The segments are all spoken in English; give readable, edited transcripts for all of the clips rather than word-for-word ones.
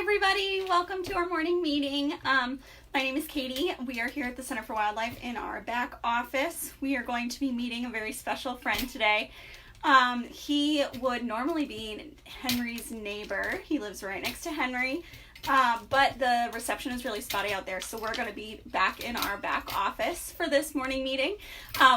everybody, welcome to our morning meeting. My name is Katie. We are here at the Center for Wildlife in our back office. We are going to be meeting a very special friend today. He would normally be Henry's neighbor. He lives right next to Henry, but the reception is really spotty out there, so we're going to be back in our back office for this morning meeting,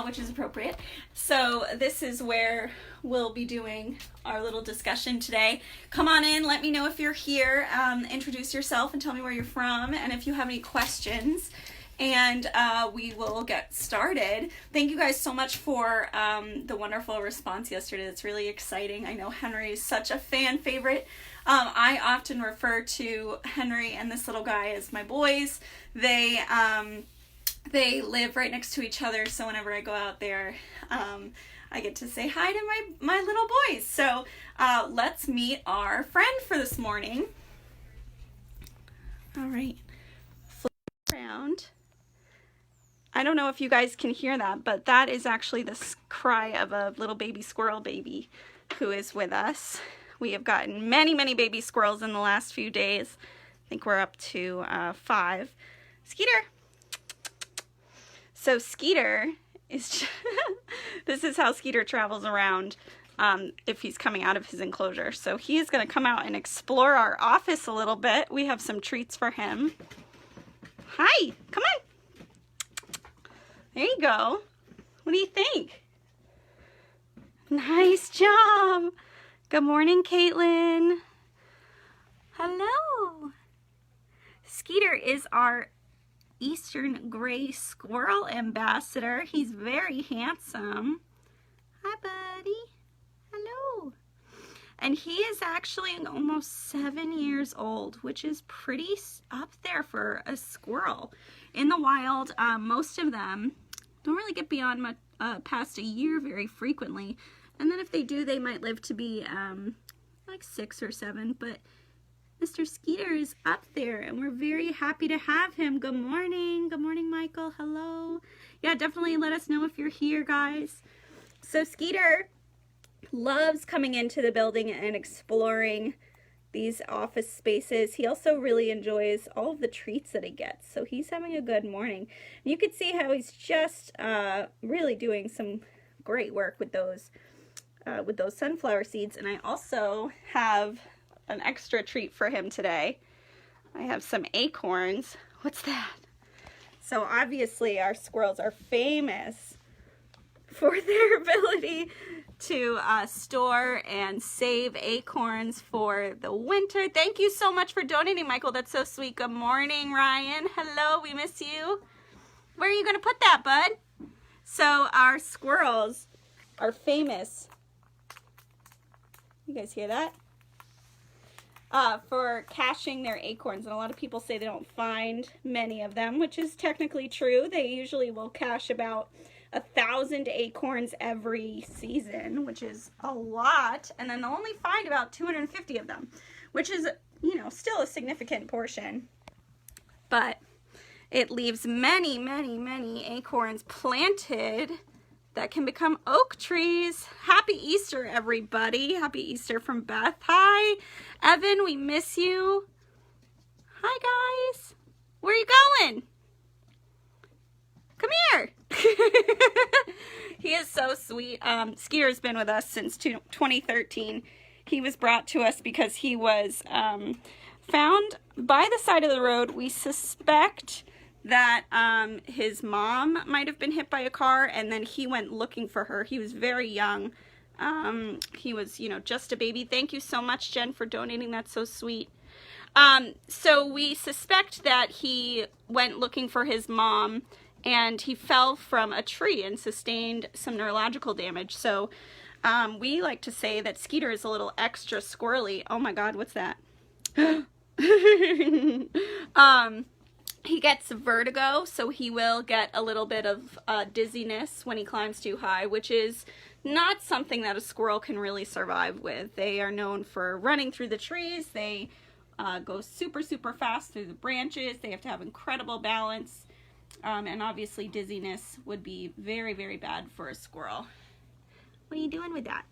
which is appropriate. So this is where we'll be doing our little discussion today. Come on in, let me know if you're here, introduce yourself and tell me where you're from, and if you have any questions, and we will get started. Thank you guys so much for the wonderful response yesterday. It's really exciting. I know Henry is such a fan favorite. I often refer to Henry and this little guy as my boys. They live right next to each other, so whenever I go out there, I get to say hi to my little boys. So let's meet our friend for this morning. All right, flip around. I don't know if you guys can hear that, but that is actually the cry of a little baby squirrel baby who is with us. We have gotten many, many baby squirrels in the last few days. I think we're up to 5. Skeeter. So Skeeter is, this is how Skeeter travels around if he's coming out of his enclosure. So he is going to come out and explore our office a little bit. We have some treats for him. Hi, come on. There you go. What do you think? Nice job. Good morning, Caitlin. Hello. Skeeter is our Eastern Gray Squirrel Ambassador. He's very handsome. Hi, buddy. Hello. And he is actually almost 7 years old, which is pretty up there for a squirrel. In the wild, most of them don't really get beyond past a year very frequently. And then if they do, they might live to be like 6 or 7. But Mr. Skeeter is up there, and we're very happy to have him. Good morning. Good morning, Michael. Hello. Yeah, definitely let us know if you're here, guys. So Skeeter loves coming into the building and exploring these office spaces. He also really enjoys all of the treats that he gets. So he's having a good morning. And you can see how he's just really doing some great work with those sunflower seeds. And I also have an extra treat for him today. I have some acorns. What's that? So obviously our squirrels are famous for their ability to store and save acorns for the winter. Thank you so much for donating, Michael. That's so sweet. Good morning, Ryan. Hello, we miss you. Where are you going to put that, bud? So our squirrels are famous. You guys hear that? For caching their acorns, and a lot of people say they don't find many of them, which is technically true. They usually will cache about 1,000 acorns every season, which is a lot, and then they'll only find about 250 of them, which is, you know, still a significant portion, but it leaves many, many, many acorns planted that can become oak trees. Happy Easter, everybody. Happy Easter from Beth. Hi, Evan, we miss you. Hi, guys. Where are you going? Come here. He is so sweet. Skeeter's been with us since 2013. He was brought to us because he was found by the side of the road. We suspect that his mom might have been hit by a car, and then he went looking for her. He was very young. He was, you know, just a baby. Thank you so much, Jen, for donating. That's so sweet. So we suspect that he went looking for his mom, and he fell from a tree and sustained some neurological damage. So we like to say that Skeeter is a little extra squirrely. Oh my God, what's that? He gets vertigo, so he will get a little bit of dizziness when he climbs too high, which is not something that a squirrel can really survive with. They are known for running through the trees. They go super, super fast through the branches. They have to have incredible balance. And obviously dizziness would be very, very bad for a squirrel. What are you doing with that?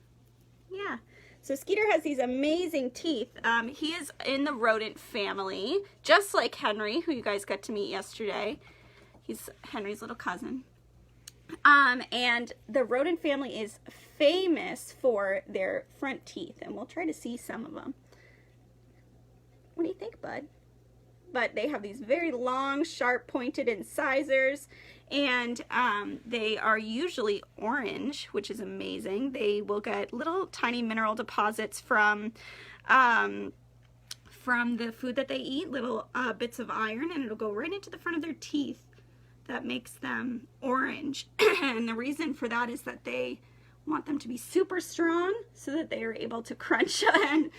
Yeah. So Skeeter has these amazing teeth. He is in the rodent family, just like Henry, who you guys got to meet yesterday. He's Henry's little cousin. And the rodent family is famous for their front teeth, and we'll try to see some of them. What do you think, bud? But they have these very long, sharp, pointed incisors, and they are usually orange, which is amazing. They will get little tiny mineral deposits from the food that they eat, little bits of iron, and it'll go right into the front of their teeth. That makes them orange. And the reason for that is that they want them to be super strong so that they are able to crunch and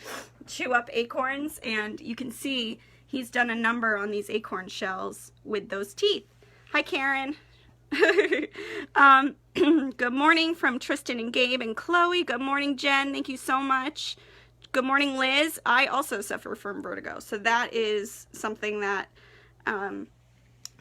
chew up acorns. And you can see he's done a number on these acorn shells with those teeth. Hi, Karen. Good morning from Tristan and Gabe and Chloe. Good morning, Jen. Thank you so much. Good morning, Liz. I also suffer from vertigo, so that is something that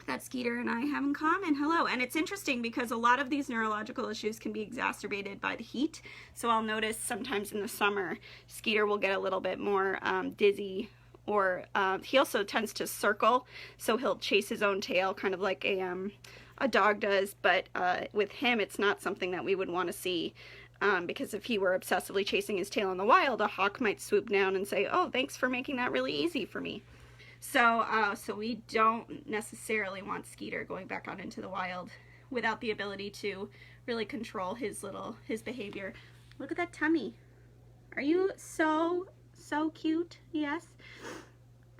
that Skeeter and I have in common. Hello. And it's interesting because a lot of these neurological issues can be exacerbated by the heat. So I'll notice sometimes in the summer, Skeeter will get a little bit more dizzy, or he also tends to circle. So he'll chase his own tail, kind of like a dog does. But with him, it's not something that we would want to see. Because if he were obsessively chasing his tail in the wild, a hawk might swoop down and say, oh, thanks for making that really easy for me. So we don't necessarily want Skeeter going back out into the wild without the ability to really control his behavior. Look at that tummy. Are you so cute? Yes.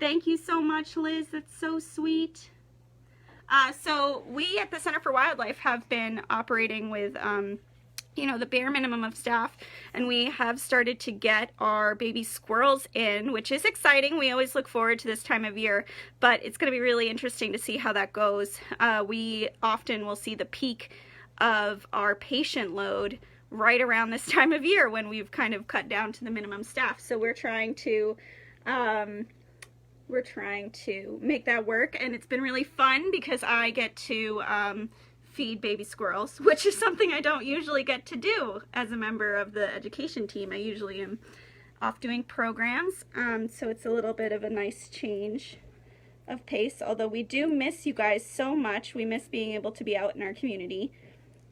Thank you so much, Liz. That's so sweet. So we at the Center for Wildlife have been operating with you know, the bare minimum of staff, and we have started to get our baby squirrels in, which is exciting. We always look forward to this time of year, but it's going to be really interesting to see how that goes. We often will see the peak of our patient load right around this time of year when we've kind of cut down to the minimum staff. So we're trying to make that work, and it's been really fun because I get to feed baby squirrels, which is something I don't usually get to do as a member of the education team. I usually am off doing programs, so it's a little bit of a nice change of pace, although we do miss you guys so much. We miss being able to be out in our community.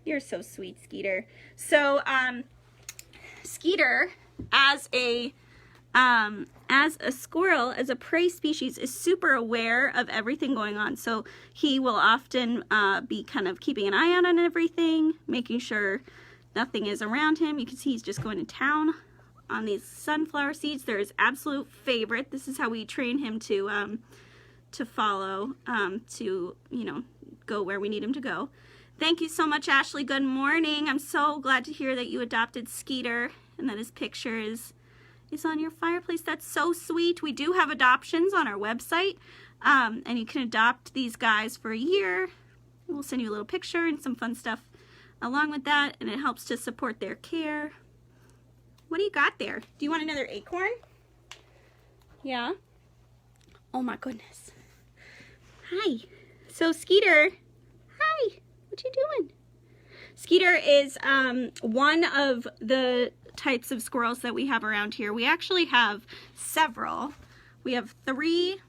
You're so sweet, Skeeter. So Skeeter, as a squirrel, as a prey species, is super aware of everything going on. So he will often be kind of keeping an eye out on everything, making sure nothing is around him. You can see he's just going to town on these sunflower seeds. They're his absolute favorite. This is how we train him to follow, to, you know, go where we need him to go. Thank you so much, Ashley. Good morning. I'm so glad to hear that you adopted Skeeter and that his picture is on your fireplace. That's so sweet. We do have adoptions on our website, and you can adopt these guys for a year. We'll send you a little picture and some fun stuff along with that, and it helps to support their care. What do you got there? Do you want another acorn? Yeah? Oh my goodness. Hi. So Skeeter, hi. What you doing? Skeeter is one of the types of squirrels that we have around here. We actually have several. We have 3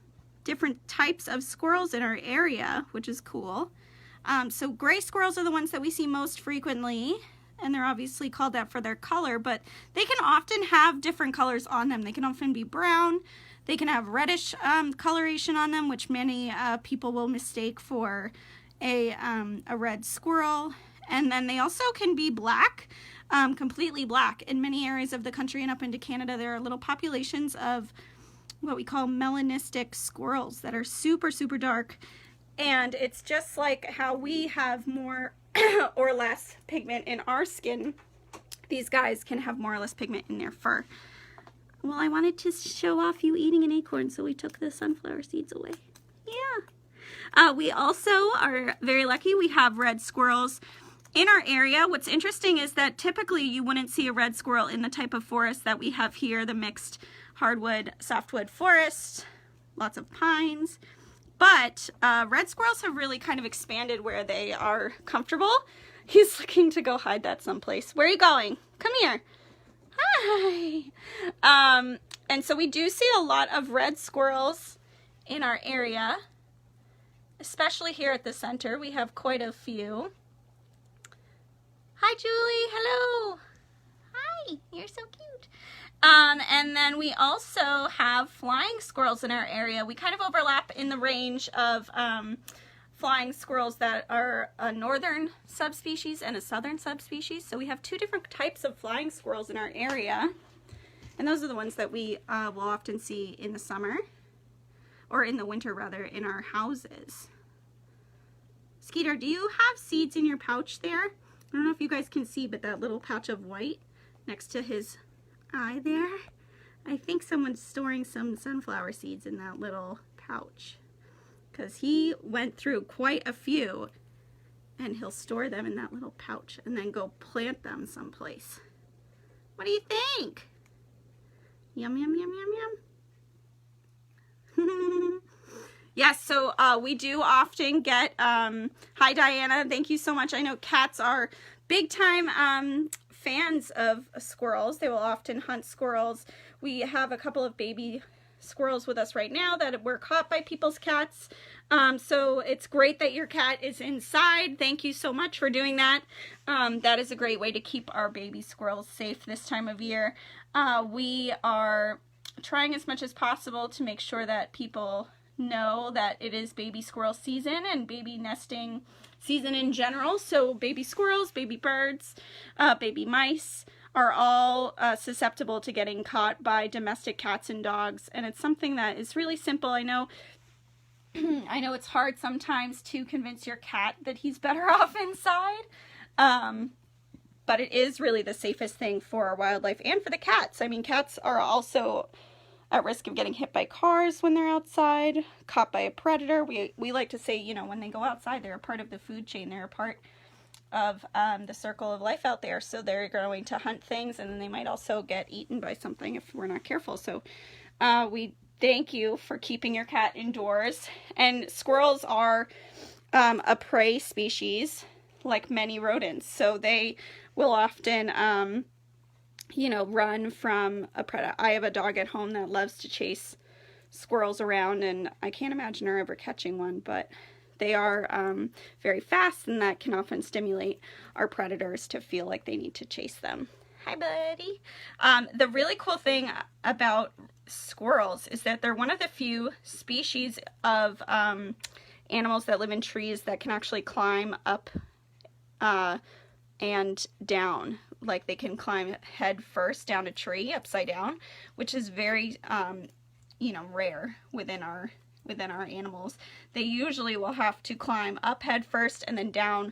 different types of squirrels in our area, which is cool. So gray squirrels are the ones that we see most frequently, and they're obviously called that for their color, but they can often have different colors on them. They can often be brown. They can have reddish coloration on them, which many people will mistake for a red squirrel. And then they also can be black. Completely black. In many areas of the country and up into Canada, there are little populations of what we call melanistic squirrels that are super, super dark. And it's just like how we have more or less pigment in our skin. These guys can have more or less pigment in their fur. Well, I wanted to show off you eating an acorn, so we took the sunflower seeds away. Yeah. We also are very lucky. We have red squirrels in our area. What's interesting is that typically you wouldn't see a red squirrel in the type of forest that we have here, the mixed hardwood, softwood forest, lots of pines. But red squirrels have really kind of expanded where they are comfortable. He's looking to go hide that someplace. Where are you going? Come here. Hi. And so we do see a lot of red squirrels in our area, especially here at the center. We have quite a few. Hi, Julie. Hello. Hi. You're so cute. And then we also have flying squirrels in our area. We kind of overlap in the range of flying squirrels that are a northern subspecies and a southern subspecies. So we have two different types of flying squirrels in our area. And those are the ones that we will often see in the summer, or in the winter rather, in our houses. Skeeter, do you have seeds in your pouch there? I don't know if you guys can see, but that little patch of white next to his eye there, I think someone's storing some sunflower seeds in that little pouch, because he went through quite a few, and he'll store them in that little pouch and then go plant them someplace. What do you think? Yum, yum, yum, yum, yum. Yes, so we do often get, hi Diana, thank you so much. I know cats are big time fans of squirrels. They will often hunt squirrels. We have a couple of baby squirrels with us right now that were caught by people's cats. So it's great that your cat is inside. Thank you so much for doing that. That is a great way to keep our baby squirrels safe this time of year. We are trying as much as possible to make sure that people know that it is baby squirrel season and baby nesting season in general. So baby squirrels, baby birds, baby mice are all susceptible to getting caught by domestic cats and dogs, and it's something that is really simple. I know it's hard sometimes to convince your cat that he's better off inside, but it is really the safest thing for our wildlife and for the cats. I mean, cats are also at risk of getting hit by cars when they're outside, caught by a predator. We like to say, you know, when they go outside, they're a part of the food chain. They're a part of the circle of life out there. So they're going to hunt things, and then they might also get eaten by something if we're not careful. So we thank you for keeping your cat indoors. And squirrels are a prey species like many rodents. So they will often you know, run from a predator. I have a dog at home that loves to chase squirrels around, and I can't imagine her ever catching one, but they are very fast, and that can often stimulate our predators to feel like they need to chase them. Hi, buddy. The really cool thing about squirrels is that they're one of the few species of animals that live in trees that can actually climb up and down. Like, they can climb head first down a tree upside down, which is very you know, rare within our animals. They usually will have to climb up head first and then down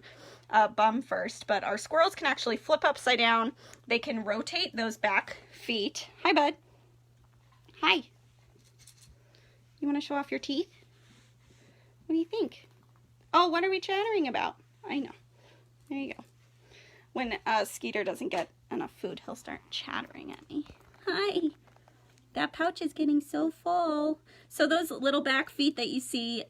bum first, but our squirrels can actually flip upside down. They can rotate those back feet. Hi, bud. Hi. You want to show off your teeth? What do you think? Oh, what are we chattering about? I know. There you go. When Skeeter doesn't get enough food, he'll start chattering at me. Hi. That pouch is getting so full. So those little back feet that you see,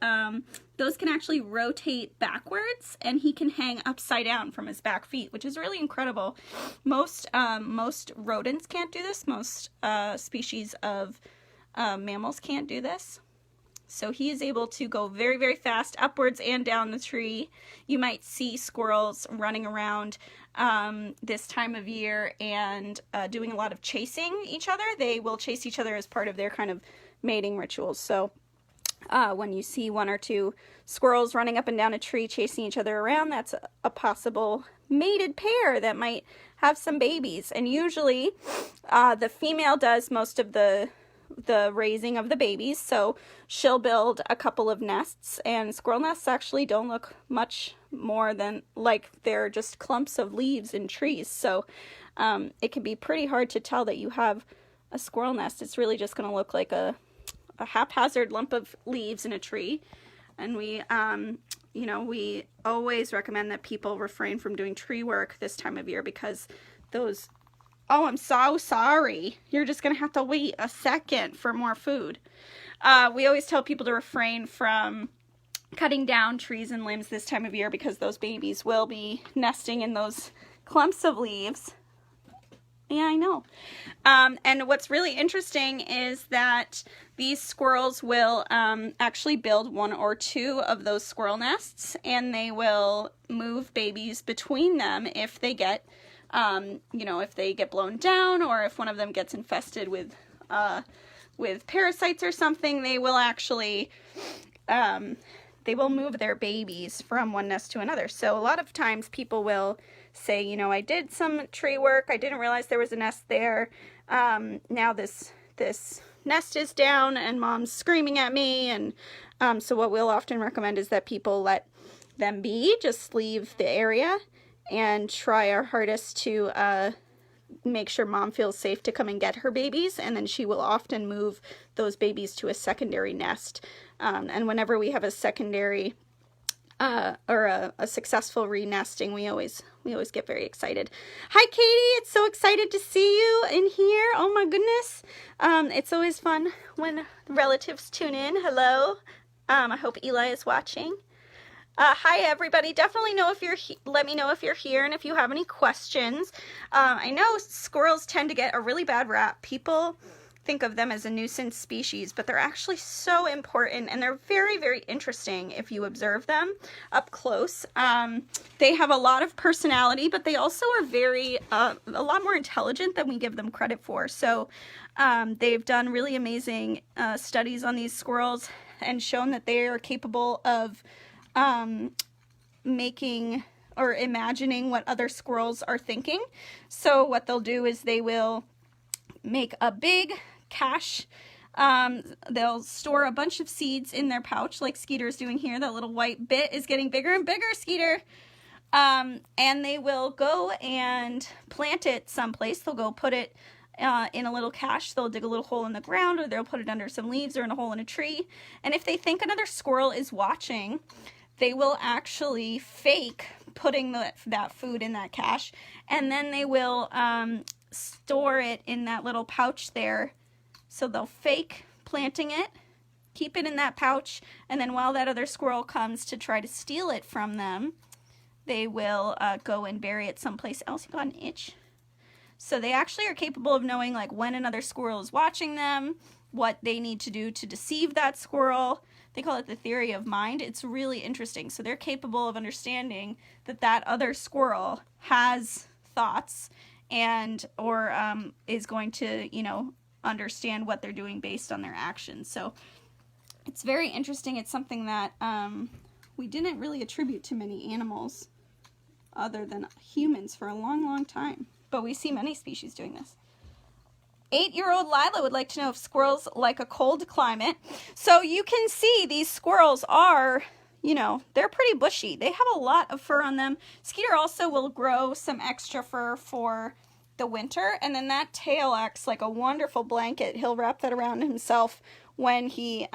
those can actually rotate backwards, and he can hang upside down from his back feet, which is really incredible. Most rodents can't do this. Most species of mammals can't do this. So he is able to go very, very fast upwards and down the tree. You might see squirrels running around this time of year and doing a lot of chasing each other. They will chase each other as part of their kind of mating rituals. So when you see one or two squirrels running up and down a tree chasing each other around, that's a possible mated pair that might have some babies. And usually the female does most of the raising of the babies, so she'll build a couple of nests, and squirrel nests actually don't look much more than like they're just clumps of leaves in trees. So it can be pretty hard to tell that you have a squirrel nest. It's really just going to look like a haphazard lump of leaves in a tree. And we you know, we always recommend that people refrain from doing tree work this time of year, because those... Oh, I'm so sorry. You're just going to have to wait a second for more food. We always tell people to refrain from cutting down trees and limbs this time of year, because those babies will be nesting in those clumps of leaves. Yeah, I know. And what's really interesting is that these squirrels will actually build 1 or 2 of those squirrel nests, and they will move babies between them if they get, you know, if they get blown down, or if one of them gets infested with parasites or something. They will actually, they will move their babies from one nest to another. So a lot of times people will say, you know, I did some tree work, I didn't realize there was a nest there. Now this nest is down and mom's screaming at me. And so what we'll often recommend is that people let them be, just leave the area and try our hardest to make sure mom feels safe to come and get her babies, and then she will often move those babies to a secondary nest. And whenever we have a secondary or a successful re-nesting, we always get very excited. Hi Katie, it's so excited to see you in here. Oh my goodness. It's always fun when relatives tune in. Hello. I hope Eli is watching. Hi everybody. Definitely know if you're let me know if you're here and if you have any questions. I know squirrels tend to get a really bad rap. People think of them as a nuisance species, but they're actually so important, and they're very, very interesting if you observe them up close. They have a lot of personality, but they also are very, a lot more intelligent than we give them credit for. So they've done really amazing studies on these squirrels and shown that they are capable of making or imagining what other squirrels are thinking. So what they'll do is they will make a big cache. They'll store a bunch of seeds in their pouch like Skeeter's doing here. That little white bit is getting bigger and bigger, Skeeter. And they will go and plant it someplace. They'll go put it in a little cache. They'll dig a little hole in the ground, or they'll put it under some leaves or in a hole in a tree. And if they think another squirrel is watching, they will actually fake putting that food in that cache, and then they will store it in that little pouch there. So they'll fake planting it, keep it in that pouch, and then while that other squirrel comes to try to steal it from them, they will go and bury it someplace else. You got an itch? So they actually are capable of knowing like when another squirrel is watching them, what they need to do to deceive that squirrel. They call it the theory of mind. It's really interesting. So they're capable of understanding that that other squirrel has thoughts and or is going to, you know, understand what they're doing based on their actions. So it's very interesting. It's something that we didn't really attribute to many animals other than humans for a long, long time. But we see many species doing this. 8-year-old Lila would like to know if squirrels like a cold climate. So you can see these squirrels are, you know, they're pretty bushy. They have a lot of fur on them. Skeeter also will grow some extra fur for the winter, and then that tail acts like a wonderful blanket. He'll wrap that around himself when he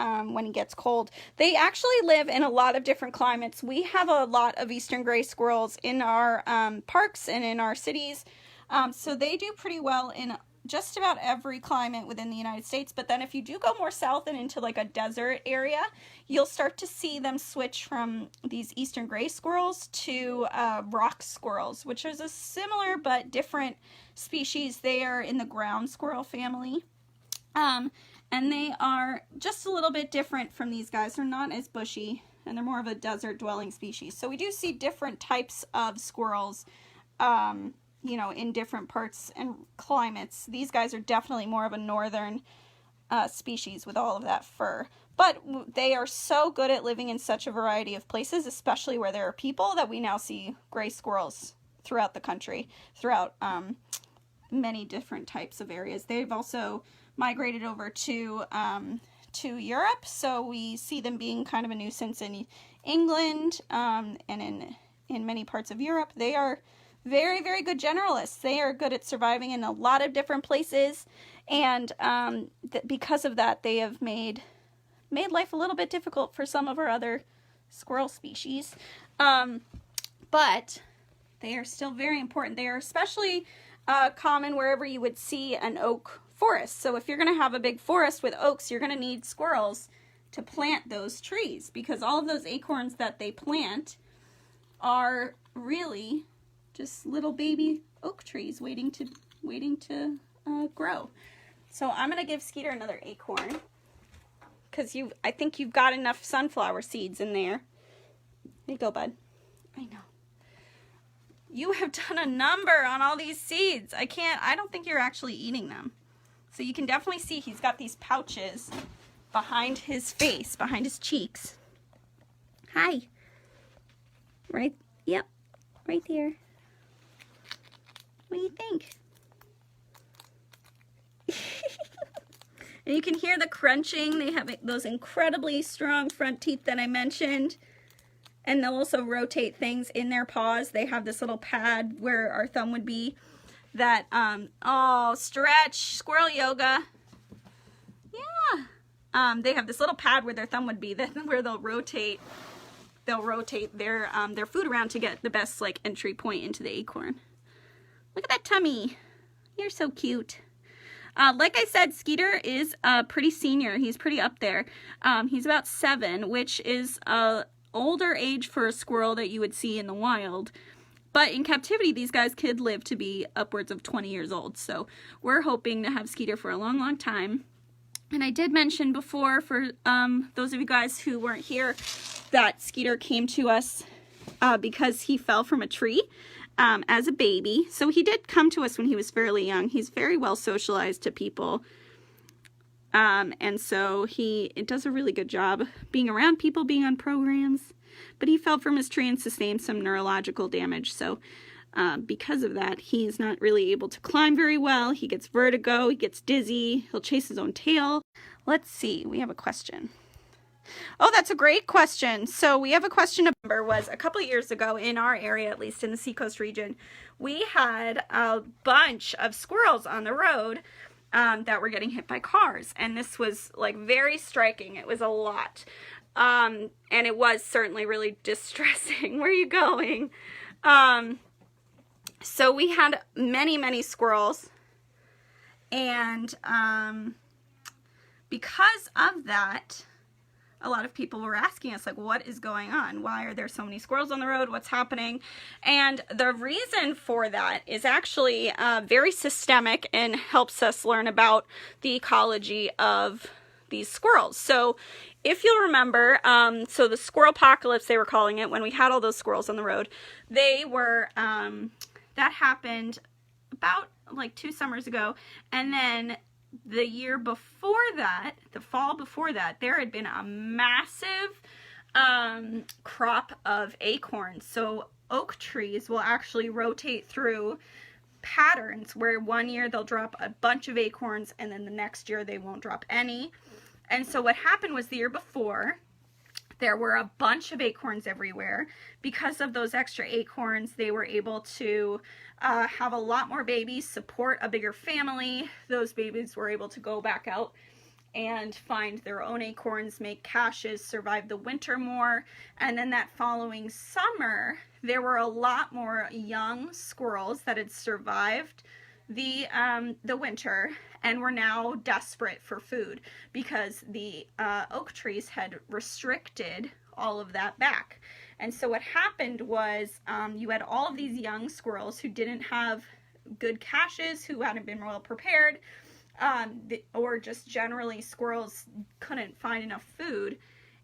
gets cold. They actually live in a lot of different climates. We have a lot of eastern gray squirrels in our parks and in our cities, so they do pretty well in just about every climate within the United States. But then if you do go more south and into like a desert area, you'll start to see them switch from these eastern gray squirrels to rock squirrels, which is a similar but different species. They are in the ground squirrel family. And they are just a little bit different from these guys. They're not as bushy, and they're more of a desert dwelling species. So we do see different types of squirrels, you know, in different parts and climates. These guys are definitely more of a northern species with all of that fur. But they are so good at living in such a variety of places, especially where there are people, that we now see gray squirrels throughout the country, throughout many different types of areas. They've also migrated over to Europe, so we see them being kind of a nuisance in England and in many parts of Europe. They are very, very good generalists. They are good at surviving in a lot of different places, and because of that, they have made life a little bit difficult for some of our other squirrel species. But they are still very important. They are especially common wherever you would see an oak forest. So if you're going to have a big forest with oaks, you're going to need squirrels to plant those trees, because all of those acorns that they plant are really just little baby oak trees waiting to waiting to grow. So I'm going to give Skeeter another acorn because I think you've got enough sunflower seeds in there. There you go, bud. I know. You have done a number on all these seeds. I don't think you're actually eating them. So you can definitely see he's got these pouches behind his face, behind his cheeks. Hi. Right, yep, right there. What do you think? And you can hear the crunching. They have those incredibly strong front teeth that I mentioned. And they'll also rotate things in their paws. They have this little pad where our thumb would be that, oh, stretch, squirrel yoga. Yeah. They have this little pad where their thumb would be, where they'll rotate their food around to get the best, like, entry point into the acorn. Look at that tummy. You're so cute. Like I said, Skeeter is pretty senior. He's pretty up there. He's about 7, which is older age for a squirrel that you would see in the wild. But in captivity, these guys could live to be upwards of 20 years old. So we're hoping to have Skeeter for a long, long time. And I did mention before, for those of you guys who weren't here, that Skeeter came to us because he fell from a tree as a baby. So he did come to us when he was fairly young. He's very well socialized to people. And so he does a really good job being around people, being on programs. But he fell from his tree and sustained some neurological damage. So because of that, he's not really able to climb very well. He gets vertigo, he gets dizzy, he'll chase his own tail. Let's see, we have a question. Oh, that's a great question. So we have a question. Was a couple of years ago in our area, at least in the Seacoast region, we had a bunch of squirrels on the road that were getting hit by cars. And this was like very striking. It was a lot. And it was certainly really distressing. Where are you going? So we had many, many squirrels. And because of that, a lot of people were asking us, like, what is going on? Why are there so many squirrels on the road? What's happening? And the reason for that is actually very systemic and helps us learn about the ecology of these squirrels. So if you'll remember, so the Squirrelpocalypse, they were calling it, when we had all those squirrels on the road, they were, that happened about like 2 summers ago. And then the year before that, the fall before that, there had been a massive crop of acorns. So oak trees will actually rotate through patterns where one year they'll drop a bunch of acorns and then the next year they won't drop any. And so what happened was the year before, there were a bunch of acorns everywhere. Because of those extra acorns, they were able to have a lot more babies, support a bigger family. Those babies were able to go back out and find their own acorns, make caches, survive the winter more. And then that following summer, there were a lot more young squirrels that had survived the winter and were now desperate for food because the oak trees had restricted all of that back. And so what happened was you had all of these young squirrels who didn't have good caches, who hadn't been well prepared, or just generally squirrels couldn't find enough food,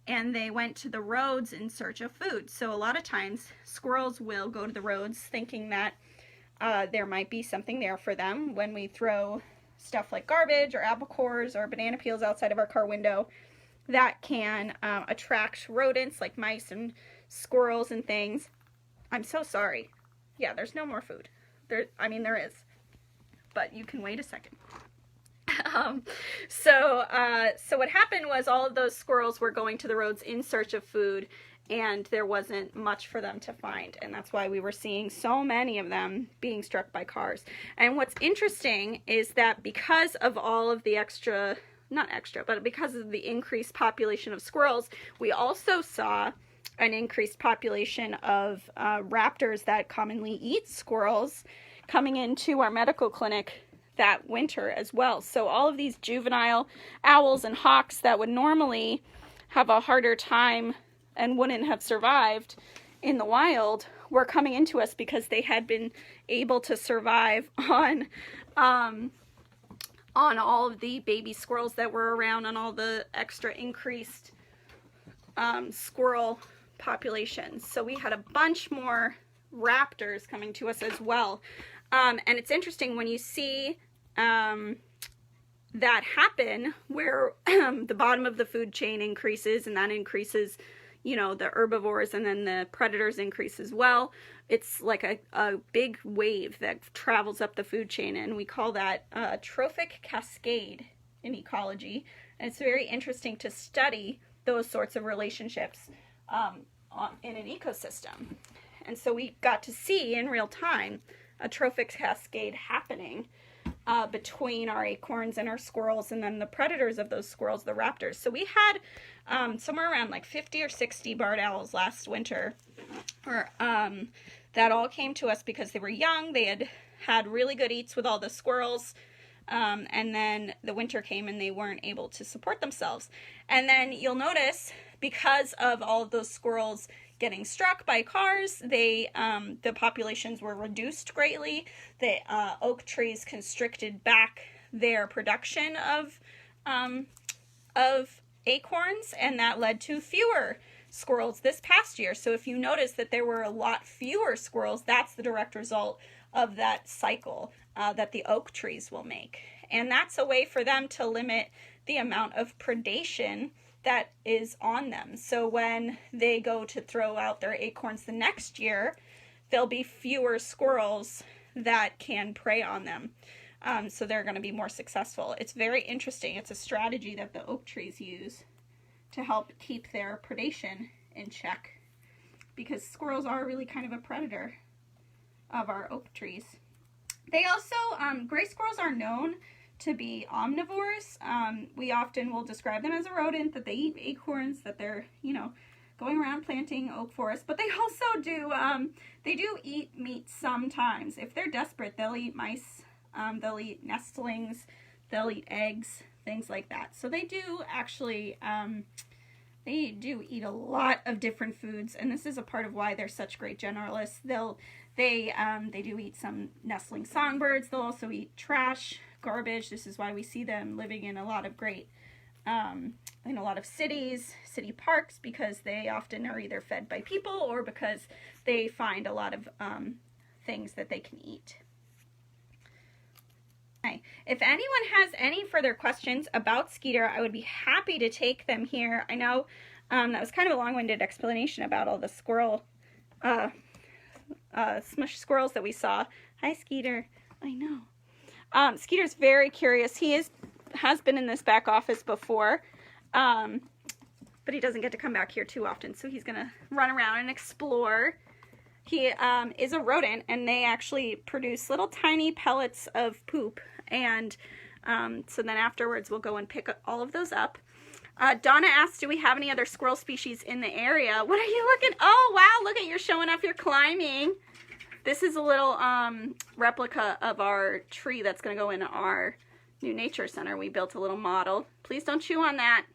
and they went to the roads in search of food. So a lot of times squirrels will go to the roads thinking that there might be something there for them. When we throw stuff like garbage or apple cores or banana peels outside of our car window, that can attract rodents like mice and squirrels and things. I'm so sorry. Yeah, there's no more food. There is, but you can wait a second. So what happened was all of those squirrels were going to the roads in search of food, and there wasn't much for them to find, and that's why we were seeing so many of them being struck by cars. And what's interesting is that because of all of the because of the increased population of squirrels, we also saw an increased population of raptors that commonly eat squirrels coming into our medical clinic that winter as well. So all of these juvenile owls and hawks that would normally have a harder time and wouldn't have survived in the wild were coming into us because they had been able to survive on all of the baby squirrels that were around, on all the extra increased squirrel populations. So we had a bunch more raptors coming to us as well. And it's interesting when you see that happen, where the bottom of the food chain increases, and that increases, you know, the herbivores, and then the predators increase as well. It's like a big wave that travels up the food chain, and we call that a trophic cascade in ecology. And it's very interesting to study those sorts of relationships in an ecosystem. And so we got to see in real time a trophic cascade happening between our acorns and our squirrels, and then the predators of those squirrels, the raptors. So we had somewhere around like 50 or 60 barred owls last winter, that all came to us because they were young. They had really good eats with all the squirrels, and then the winter came and they weren't able to support themselves. And then you'll notice, because of all of those squirrels getting struck by cars, the populations were reduced greatly. The oak trees constricted back their production of acorns, and that led to fewer squirrels this past year. So if you notice that there were a lot fewer squirrels, that's the direct result of that cycle that the oak trees will make. And that's a way for them to limit the amount of predation that is on them. So when they go to throw out their acorns the next year, there'll be fewer squirrels that can prey on them. So they're going to be more successful. It's very interesting. It's a strategy that the oak trees use to help keep their predation in check, because squirrels are really kind of a predator of our oak trees. They also, gray squirrels are known to be omnivores. We often will describe them as a rodent, that they eat acorns, that they're, you know, going around planting oak forests, but they also do, they do eat meat sometimes. If they're desperate, they'll eat mice, they'll eat nestlings, they'll eat eggs, things like that. So they do actually, they do eat a lot of different foods, and this is a part of why they're such great generalists. They do eat some nestling songbirds. They'll also eat trash, garbage. This is why we see them living in a lot of great, in a lot of cities, city parks, because they often are either fed by people or because they find a lot of things that they can eat. Okay. If anyone has any further questions about Skeeter, I would be happy to take them here. I know that was kind of a long-winded explanation about all the squirrel, smush squirrels that we saw. Hi, Skeeter. I know. Skeeter's very curious. He has been in this back office before, but he doesn't get to come back here too often, so he's going to run around and explore. He is a rodent, and they actually produce little tiny pellets of poop, and so then afterwards we'll go and pick all of those up. Donna asked, do we have any other squirrel species in the area? What are you looking? Oh, wow, look at, you're showing off your climbing. This is a little replica of our tree that's going to go in our new nature center. We built a little model. Please don't chew on that.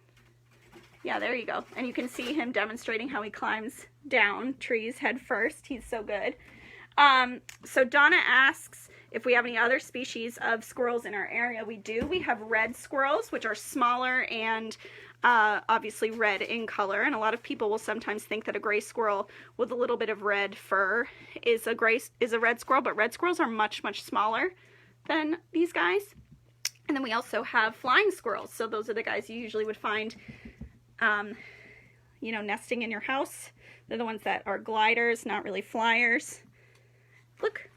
Yeah, there you go. And you can see him demonstrating how he climbs down trees head first. He's so good. So Donna asks if we have any other species of squirrels in our area. We do. We have red squirrels, which are smaller and obviously red in color. And a lot of people will sometimes think that a gray squirrel with a little bit of red fur is a red squirrel, but red squirrels are much, much smaller than these guys. And then we also have flying squirrels. So those are the guys you usually would find you know, nesting in your house. They're the ones that are gliders, not really flyers. Look,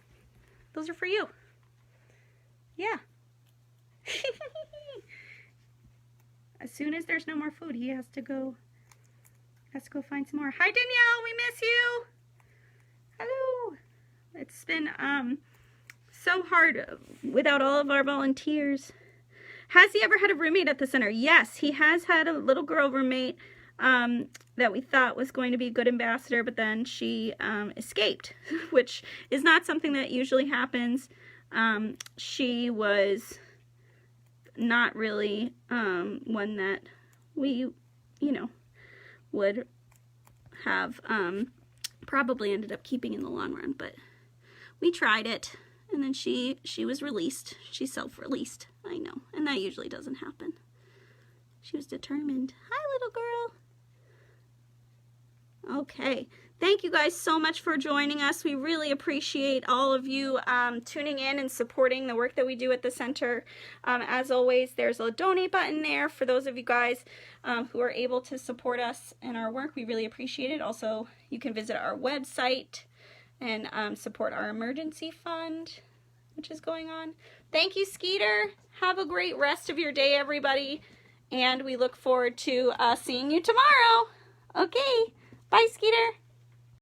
those are for you. Yeah. As soon as there's no more food, he has to go find some more. Hi, Danielle, we miss you. Hello. It's been so hard without all of our volunteers. Has he ever had a roommate at the center? Yes, he has had a little girl roommate that we thought was going to be a good ambassador, but then she escaped, which is not something that usually happens. She was not really one that we, you know, would have probably ended up keeping in the long run, but we tried it. And then she was released. She self-released. I know. And that usually doesn't happen. She was determined. Hi, little girl. Okay. Thank you guys so much for joining us. We really appreciate all of you tuning in and supporting the work that we do at the center. As always, there's a donate button there for those of you guys who are able to support us in our work. We really appreciate it. Also, you can visit our website and support our emergency fund, which is going on. Thank you, Skeeter. Have a great rest of your day, everybody. And we look forward to seeing you tomorrow. Okay. Bye, Skeeter.